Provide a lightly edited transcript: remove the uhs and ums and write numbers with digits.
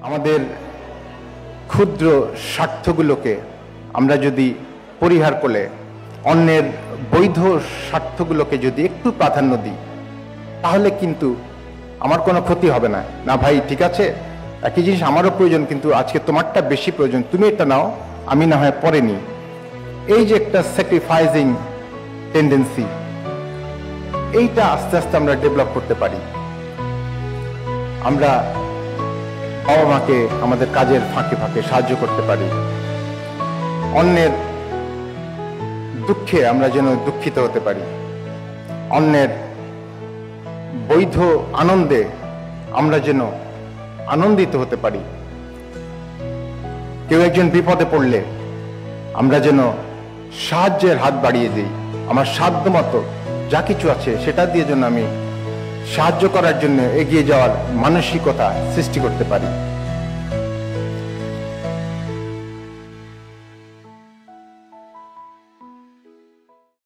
আমাদের ক্ষুদ্র স্বার্থগুলোকে আমরা যদি পরিহার করে অন্যের বৈধ স্বার্থগুলোকে যদি একটু প্রাধান্য দিই, তাহলে কিন্তু আমার কোনো ক্ষতি হবে না। না ভাই, ঠিক আছে, একই জিনিস আমারও প্রয়োজন, কিন্তু আজকে তোমারটা বেশি প্রয়োজন, তুমি এটা নাও, আমি না হয় পরে নিই। এই যে একটা স্যাক্রিফাইসিং টেন্ডেন্সি, এইটা আস্তে আস্তে আমরা ডেভেলপ করতে পারি। আমরা বাবা মাকে আমাদের কাজের ফাঁকে ফাঁকে সাহায্য করতে পারি। অন্যের দুঃখে আমরা যেন দুঃখিত হতে পারি। অন্যের বৈধ আনন্দে আমরা যেন আনন্দিত হতে পারি। কেউ একজন বিপদে পড়লে আমরা যেন সাহায্যের হাত বাড়িয়ে দিই। আমার সাধ্য মতো যা কিছু আছে সেটা দিয়ে যেন আমি সাহায্য করার জন্য এগিয়ে যাওয়ার মানসিকতা সৃষ্টি করতে পারি।